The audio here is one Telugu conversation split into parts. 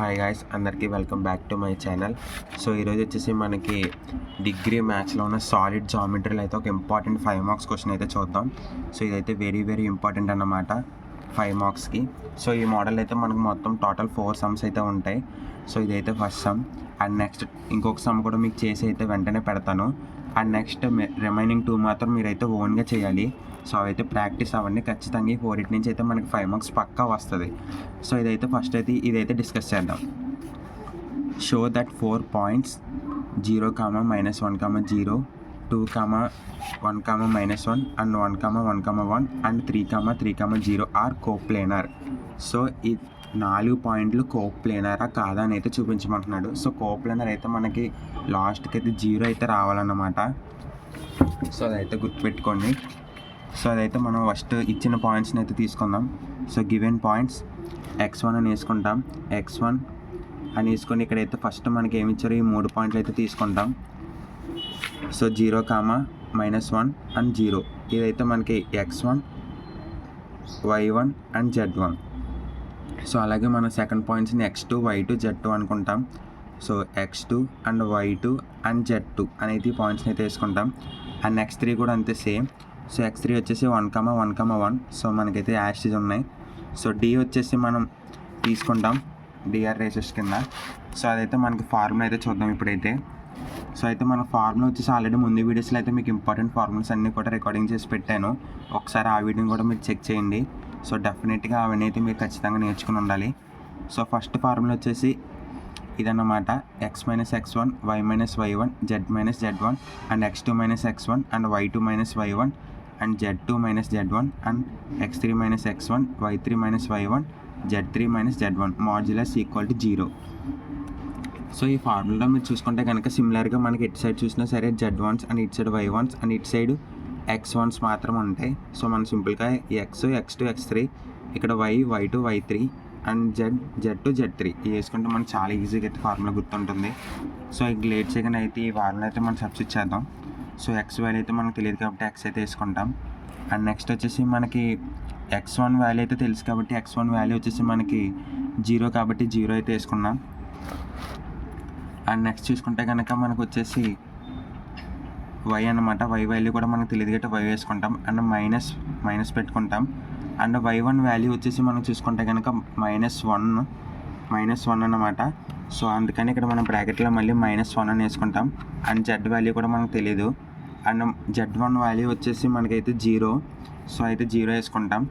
హాయ్ గాయ్స్, అందరికీ welcome back to my channel. So ఈరోజు వచ్చేసి మనకి డిగ్రీ మ్యాథ్స్లో ఉన్న సాలిడ్ జామెట్రీలో అయితే ఒక ఇంపార్టెంట్ 5 మార్క్స్ క్వశ్చన్ అయితే చూద్దాం. సో ఇదైతే వెరీ ఇంపార్టెంట్ అన్నమాట 5 మార్క్స్కి. సో ఈ మోడల్ అయితే మనకు మొత్తం టోటల్ 4 సమ్స్ అయితే ఉంటాయి. సో ఇదైతే ఫస్ట్ సమ్, అండ్ నెక్స్ట్ ఇంకొక సమ్ కూడా మీకు చేసి అయితే వెంటనే పెడతాను. అండ్ నెక్స్ట్ రిమైనింగ్ 2 మాత్రం మీరైతే ఓన్గా చేయాలి. సో అవైతే ప్రాక్టీస్ అవ్వండి ఖచ్చితంగా. 4 నుంచి అయితే మనకి 5 మార్క్స్ పక్కా వస్తుంది. సో ఇదైతే ఫస్ట్ అయితే ఇదైతే డిస్కస్ చేద్దాం. Show that 4 points 0, -1, 0, 2, 1, -1 and 1, 1, 1 and 3, 3, 0 are coplanar. So ఈ 4 పాయింట్లు కోప్లేనరా కాదా అని అయితే చూపించమంటున్నాడు. సో కోప్లేనర్ అయితే మనకి లాస్ట్కి అయితే 0 అయితే రావాలన్నమాట. సో అదైతే గుర్తుపెట్టుకోండి. సో అదైతే మనం ఫస్ట్ ఇచ్చిన పాయింట్స్ని అయితే తీసుకుందాం. సో గివెన్ పాయింట్స్ x1 అని వేసుకుంటాం. x1 అని వేసుకొని ఇక్కడైతే ఫస్ట్ మనకి ఏమి ఇచ్చారో ఈ 3 పాయింట్లు అయితే తీసుకుంటాం. సో 0, -1 అండ్ 0 ఇదైతే మనకి x1, y1 and z1. So అలాగే మన సెకండ్ పాయింట్స్ని x2, y2, z2 అనుకుంటాం. So x2 and y2 and z2 అనేది పాయింట్స్ని అయితే వేసుకుంటాం. అండ్ నెక్స్ట్ 3 కూడా అంతే సేమ్. సో x3 వచ్చేసి 1, 1, 1. సో మనకైతే యాషెస్ ఉన్నాయి. సో d వచ్చేసి మనం తీసుకుంటాం dr రేసెస్ కింద. సో అదైతే మనకి ఫార్ములా అయితే చూద్దాం ఇప్పుడైతే. సో అయితే మన ఫార్ములా వచ్చేసి ఆల్రెడీ ముందు వీడియోస్లో అయితే మీకు ఇంపార్టెంట్ ఫార్ములాస్ అన్నీ కూడా రికార్డింగ్ చేసి పెట్టాను. ఒకసారి ఆ వీడియోని కూడా మీరు చెక్ చేయండి. సో డెఫినెట్గా అవన్నీ అయితే మీరు ఖచ్చితంగా నేర్చుకుని ఉండాలి. సో ఫస్ట్ ఫార్ములా వచ్చేసి ఇదన్నమాట. x - x1, y - y1, z - z1 and x2 - x1 and y2 - y1 and z2 - z1 and x3 - x1, y3 - y1, z3 - z1 modulus equal to 0. So ఈ ఫార్ములా మీరు చూసుకుంటే కనుక సిమిలర్గా మనకి ఇటు సైడ్ చూసినా సరే z1s అండ్ ఇటు సైడ్ y1s అండ్ ఇటు సైడ్ x1s మాత్రం ఉంటాయి. సో మనం సింపుల్గా x, x2, x3 ఇక్కడ y, y2, y3 and z2, z3 వేసుకుంటే మనకు చాలా ఈజీగా అయితే ఫార్ములా గుర్తుంటుంది. సో ఇక లేట్ చేయగానే అయితే ఈ ఫార్ములా అయితే మనం సబ్స్టిట్యూట్ చేద్దాం. సో x వాల్యూ అయితే మనకు తెలియదు కాబట్టి x అయితే వేసుకుంటాం. అండ్ నెక్స్ట్ వచ్చేసి మనకి x1 వాల్యూ అయితే తెలుసు కాబట్టి x1 వాల్యూ వచ్చేసి మనకి 0 కాబట్టి 0 అయితే వేసుకున్నాం. అండ్ నెక్స్ట్ చూసుకుంటే కనుక మనకు వచ్చేసి y అన్నమాట. y వాల్యూ కూడా మనకు తెలియదు కాబట్టి y వేసుకుంటాం. అండ్ మైనస్ పెట్టుకుంటాం. అండ్ y1 వాల్యూ వచ్చేసి మనం చూసుకుంటే కనుక -1 అన్నమాట. సో అందుకని ఇక్కడ మనం బ్రాకెట్లో మళ్ళీ -1 అని వేసుకుంటాం. అండ్ z వాల్యూ కూడా మనకు తెలియదు. అండ్ z1 వాల్యూ వచ్చేసి మనకైతే 0. సో అయితే 0 వేసుకుంటాం.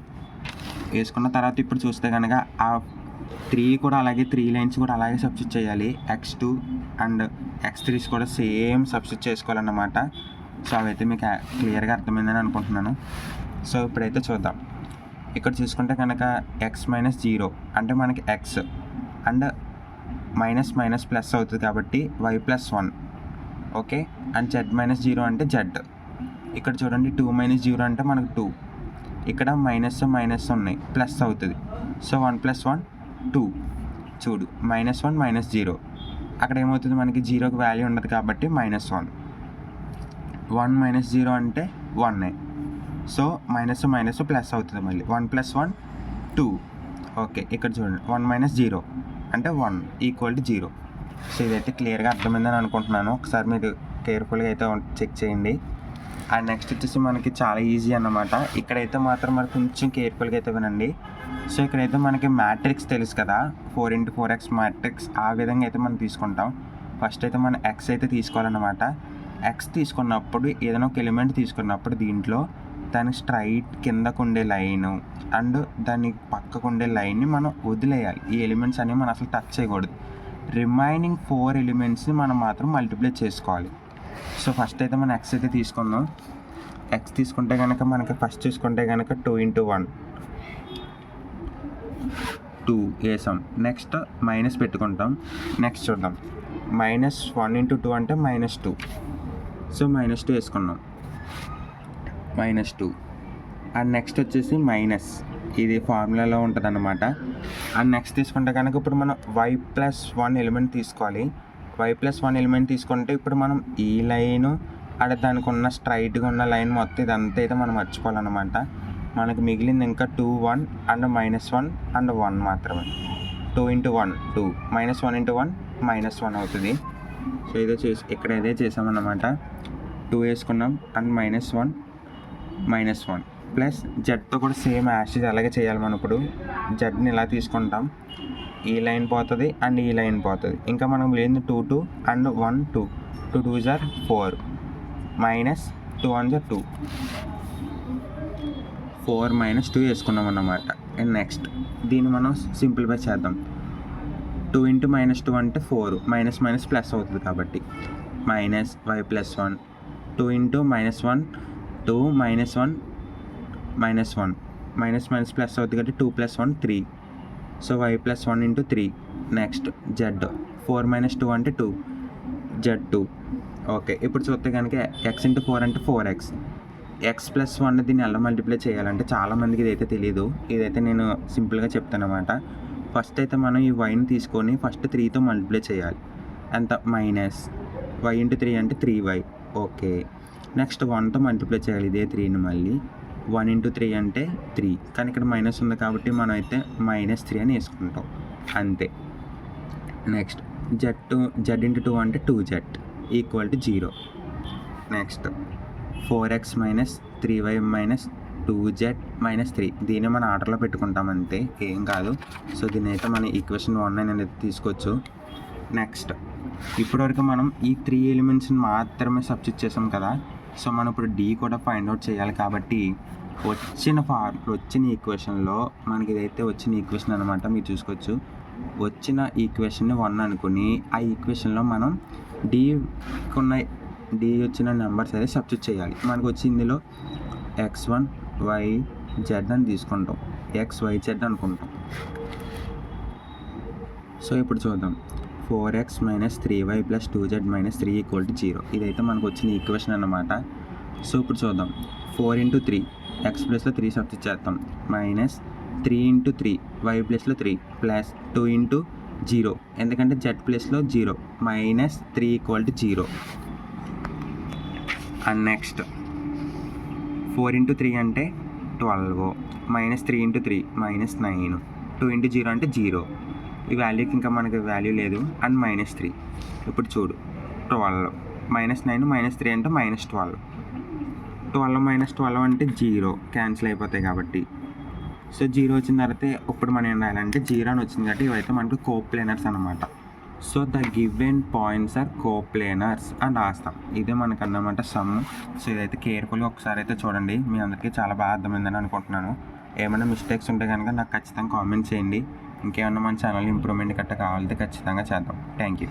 వేసుకున్న తర్వాత ఇప్పుడు చూస్తే కనుక ఆ 3 కూడా అలాగే 3 లైన్స్ కూడా అలాగే సబ్స్టిట్యూట్ చేయాలి. x2 అండ్ x3 కూడా సేమ్ సబ్స్టిట్యూట్ చేసుకోవాలన్నమాట. సో అవైతే మీకు క్లియర్గా అర్థమైందని అనుకుంటున్నాను. సో ఇప్పుడైతే చూద్దాం. ఇక్కడ చూసుకుంటే కనుక x - 0 అంటే మనకి x అండ్ మైనస్ ప్లస్ అవుతుంది కాబట్టి y + 1. ఓకే. అండ్ z - 0 అంటే z. ఇక్కడ చూడండి 2 - 0 అంటే మనకు 2. ఇక్కడ మైనస్ ఉన్నాయి, ప్లస్ అవుతుంది. సో 1 + 1 2. చూడు -1 - 0 అక్కడ ఏమవుతుంది మనకి 0కి వాల్యూ ఉండదు కాబట్టి -1. 1 - 0 అంటే 1. సో మైనస్ ప్లస్ అవుతుంది మళ్ళీ 1 + 1 2. ఓకే. ఇక్కడ చూడండి 1 - 0 అంటే 1 = 0. సో ఇదైతే క్లియర్గా అర్థమైందని అనుకుంటున్నాను. ఒకసారి మీరు కేర్ఫుల్గా అయితే చెక్ చేయండి. అండ్ నెక్స్ట్ వచ్చేసి మనకి చాలా ఈజీ అన్నమాట. ఇక్కడైతే మాత్రం మరి కొంచెం కేర్ఫుల్గా అయితే వినండి. సో ఇక్కడైతే మనకి మ్యాట్రిక్స్ తెలుసు కదా, 4x4x మ్యాట్రిక్స్. ఆ విధంగా అయితే మనం తీసుకుంటాం. ఫస్ట్ అయితే మనం x అయితే తీసుకోవాలన్నమాట. x తీసుకున్నప్పుడు ఏదైనా ఒక ఎలిమెంట్ తీసుకున్నప్పుడు దీంట్లో దాని స్ట్రైట్ కిందకు ఉండే లైన్ అండ్ దాని పక్కకు ఉండే లైన్ని మనం వదిలేయాలి. ఈ ఎలిమెంట్స్ అనేవి మనం అసలు టచ్ చేయకూడదు. రిమైనింగ్ 4 ఎలిమెంట్స్ని మనం మాత్రం మల్టిప్లై చేసుకోవాలి. సో ఫస్ట్ అయితే మనం x అయితే తీసుకుందాం. x తీసుకుంటే కనుక మనకి ఫస్ట్ చూసుకుంటే కనుక 2 × 1 2 వేసాం. నెక్స్ట్ మైనస్ పెట్టుకుంటాం. నెక్స్ట్ చూద్దాం. -1 × 2 అంటే -2. సో -2 వేసుకున్నాం. -2. అండ్ నెక్స్ట్ వచ్చేసి మైనస్, ఇది ఫార్ములాలో ఉంటుంది అన్నమాట. అండ్ నెక్స్ట్ తీసుకుంటే కనుక ఇప్పుడు మనం y + 1 ఎలిమెంట్ తీసుకోవాలి. y + 1 ఎలిమెంట్ తీసుకుంటే ఇప్పుడు మనం ఈ లైను అక్కడ దానికి ఉన్న స్ట్రైట్గా ఉన్న లైన్ మొత్తం ఇదంతా అయితే మనం మర్చిపోవాలన్నమాట. మనకు మిగిలింది ఇంకా 2, 1 అండ్ -1 అండ్ 1 మాత్రమే. 2 into 1 2 minus 1 into 1 minus 1 అవుతుంది. సో ఇదే ఇక్కడ ఇదే చేసామన్నమాట. 2 వేసుకున్నాం అండ్ -1 ప్లస్ జెడ్తో కూడా సేమ్ యాషెస్ అలాగే చేయాలి. మనం ఇప్పుడు జెడ్ని ఇలా తీసుకుంటాం, ఈ లైన్ పోతుంది అండ్ ఈ లైన్ పోతుంది. ఇంకా మనం లేదు 2 and 1 2 2 2s are 4 minus 2 1s are 2 4 minus 2 వేసుకున్నాం అన్నమాట. అండ్ నెక్స్ట్ దీన్ని మనం సింప్లిఫై చేద్దాం. 2 into -2 అంటే 4 మైనస్ మైనస్ ప్లస్ అవుతుంది కాబట్టి minus y plus 1 2 into -1 2 -1 -1 minus minus plus అవుతుంది కాబట్టి 2 + 1 3. So y plus 1 into 3. Next Z 4 - 2 అంటే 2 జెడ్ 2. ఓకే, ఇప్పుడు చూస్తే కనుక x into 4 అంటే 4x. x + 1 దీన్ని ఎలా మల్టిప్లై చేయాలంటే చాలామందికి ఇదైతే తెలియదు. ఇదైతే నేను సింపుల్గా చెప్తాను అన్నమాట. ఫస్ట్ అయితే మనం ఈ వైని తీసుకొని ఫస్ట్ 3తో మల్టిప్లై చేయాలి. ఎంత మైనస్ y into 3 అంటే 3y. ఓకే, నెక్స్ట్ 1తో మల్టిప్లై చేయాలి ఇదే 3ని మళ్ళీ. 1 into 3 అంటే 3, కానీ ఇక్కడ మైనస్ ఉంది కాబట్టి మనం అయితే -3 అని వేసుకుంటాం అంతే. నెక్స్ట్ జెడ్ into 2 అంటే 2z equal to 0. Next 4x - 3y - 2z - 3 దీన్ని మన ఆర్డర్లో పెట్టుకుంటాం అంతే, ఏం కాదు. సో దీన్ని అయితే మన ఈక్వేషన్ 1 అనేది తీసుకోవచ్చు. నెక్స్ట్ ఇప్పటివరకు మనం ఈ 3 ఎలిమెంట్స్ని మాత్రమే సబ్స్టిట్యూట్ చేసాం కదా. సో మనం ఇప్పుడు D కూడా ఫైండ్ అవుట్ చేయాలి కాబట్టి వచ్చిన ఈక్వేషన్లో మనకి ఇదైతే వచ్చిన ఈక్వేషన్ అనమాట. మీరు చూసుకోవచ్చు, వచ్చిన ఈక్వేషన్ని 1 అనుకుని ఆ ఈక్వేషన్లో మనం D వచ్చిన నెంబర్స్ అయితే సబ్స్టిట్యూట్ చేయాలి. మనకు వచ్చి ఇందులో x1 y z అని తీసుకుంటాం, x y z అనుకుంటాం. సో ఇప్పుడు చూద్దాం, 4x - 3y + 2z - 3 = 0. ఇదైతే మనకు వచ్చిన ఈక్వేషన్ అన్నమాట. సో ఇప్పుడు చూద్దాం, 4 into 3 x ప్లస్లో 3 సబ్స్టిట్యూట్ చేస్తాం, -3 into 3 y ప్లస్లో 3 ప్లస్ 2 into 0 ఎందుకంటే z ప్లస్లో 0 -3 = 0. అండ్ నెక్స్ట్ 4 into 3 అంటే 12, -3 into 3 -9, 2 into 0 అంటే 0. ఈ వాల్యూకి ఇంకా మనకి వాల్యూ లేదు. అండ్ -3. ఇప్పుడు చూడు 12 -9 -3 అంటే -12. 12 - 12 అంటే 0, క్యాన్సిల్ అయిపోతాయి కాబట్టి. సో 0 వచ్చిన తర్వాత ఇప్పుడు మనం ఏం రాయాలంటే 0 అని వచ్చింది కాబట్టి ఇవైతే మనకు కోప్లేనర్స్ అనమాట. So the given points are coplanars అని రాస్తాం. ఇదే మనకు అన్నమాట సమ్. సో ఇదైతే కేర్ఫుల్గా ఒకసారి అయితే చూడండి, మీ అందరికీ చాలా బాగా అర్థమైందని అనుకుంటున్నాను. ఏమైనా మిస్టేక్స్ ఉంటే కనుక నాకు ఖచ్చితంగా కామెంట్ చేయండి. ఇంకేమన్నా మన ఛానల్ ఇంప్రూవ్మెంట్ గట్రా కావాలంటే ఖచ్చితంగా చేద్దాం. Thank you.